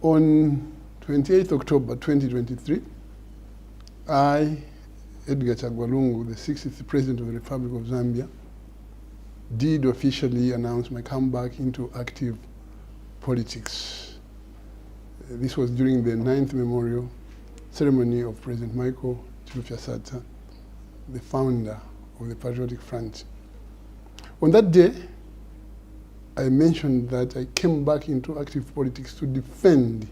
On 28th October 2023, I, Edgar Chagwa Lungu, the 60th President of the Republic of Zambia, did officially announce my comeback into active politics. This was during the 9th memorial ceremony of President Michael Chilufya-Sata, the founder of the Patriotic Front. On that day, I mentioned that I came back into active politics to defend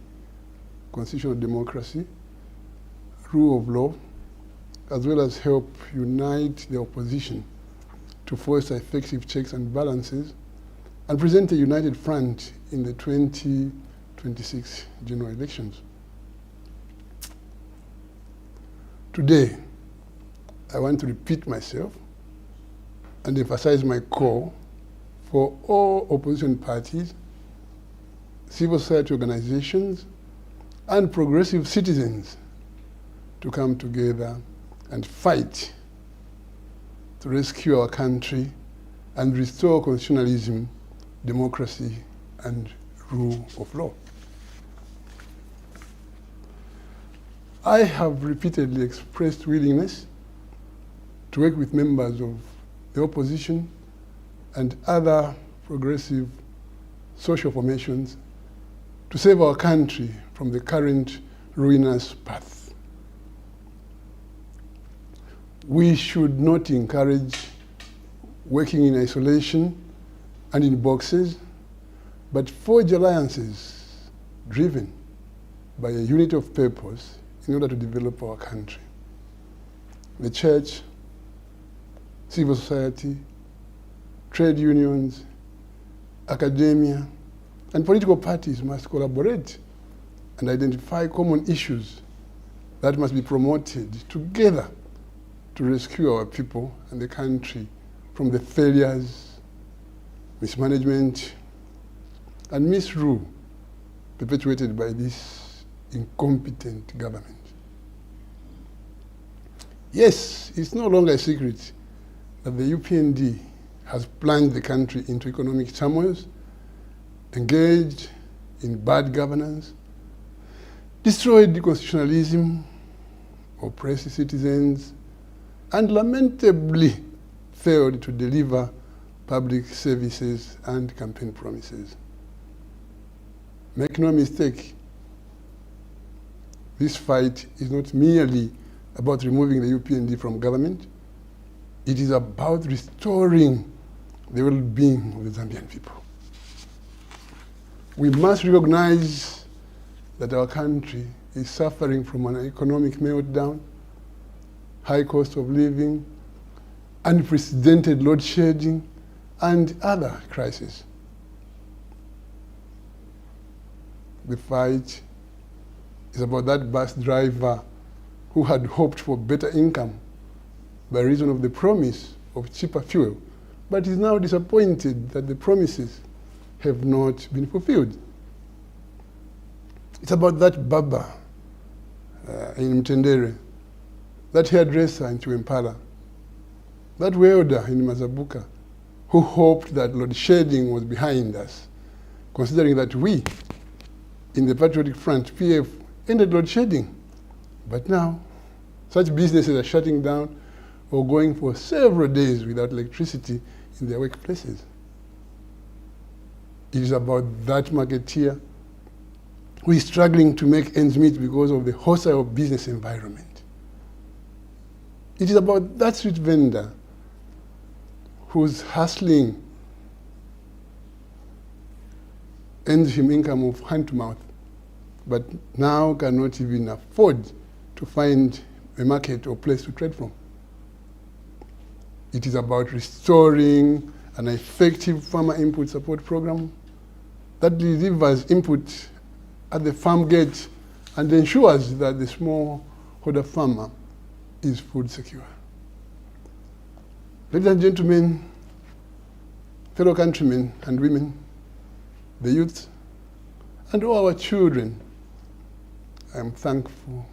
constitutional democracy, rule of law, as well as help unite the opposition to foster effective checks and balances and present a united front in the 2026 general elections. Today, I want to repeat myself and emphasize my call for all opposition parties, civil society organizations, and progressive citizens to come together and fight to rescue our country and restore constitutionalism, democracy, and rule of law. I have repeatedly expressed willingness to work with members of the opposition and other progressive social formations to save our country from the current ruinous path. We should not encourage working in isolation and in boxes, but forge alliances driven by a unity of purpose in order to develop our country. The church, civil society, trade unions, academia, and political parties must collaborate and identify common issues that must be promoted together to rescue our people and the country from the failures, mismanagement, and misrule perpetuated by this incompetent government. Yes, it's no longer a secret that the UPND has plunged the country into economic turmoil, engaged in bad governance, destroyed constitutionalism, oppressed citizens, and lamentably failed to deliver public services and campaign promises. Make no mistake, this fight is not merely about removing the UPND from government. It is about restoring the well-being of the Zambian people. We must recognize that our country is suffering from an economic meltdown, high cost of living, unprecedented load shedding, and other crises. The fight is about that bus driver who had hoped for better income by reason of the promise of cheaper fuel, but is now disappointed that the promises have not been fulfilled. It's about that barber in Mtendere, that hairdresser in Chiwempala, that welder in Mazabuka, who hoped that load shedding was behind us, considering that we, in the Patriotic Front, PF, ended load shedding. But now, such businesses are shutting down or going for several days without electricity in their workplaces. It is about that marketeer who is struggling to make ends meet because of the hostile business environment. It is about that street vendor who's hustling earns him income of hand to mouth, but now cannot even afford to find a market or place to trade from. It is about restoring an effective farmer input support program that delivers input at the farm gate and ensures that the smallholder farmer is food secure. Ladies and gentlemen, fellow countrymen and women, the youth, and all our children, I am thankful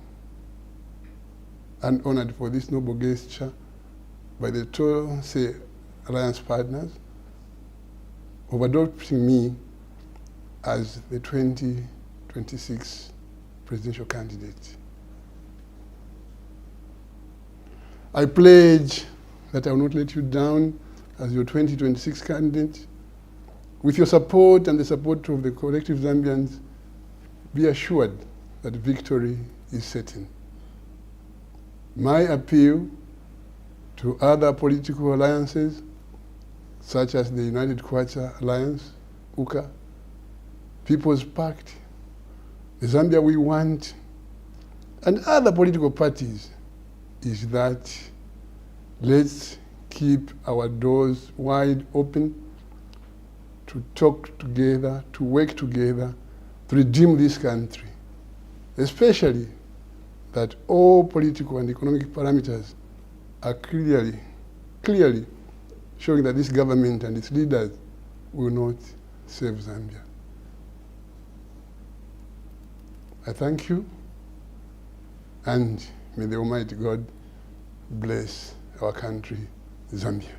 and honored for this noble gesture by the Tonse Alliance partners of adopting me as the 2026 2026 presidential candidate. I pledge that I will not let you down as your 2026 candidate. With your support and the support of the collective Zambians, be assured that victory is certain. My appeal to other political alliances, such as the United Kwacha Alliance, UKA, People's Pact, the Zambia We Want, and other political parties, is that let's keep our doors wide open to talk together, to work together, to redeem this country, especially that all political and economic parameters are clearly showing that this government and its leaders will not save Zambia. I thank you, and may the Almighty God bless our country, Zambia.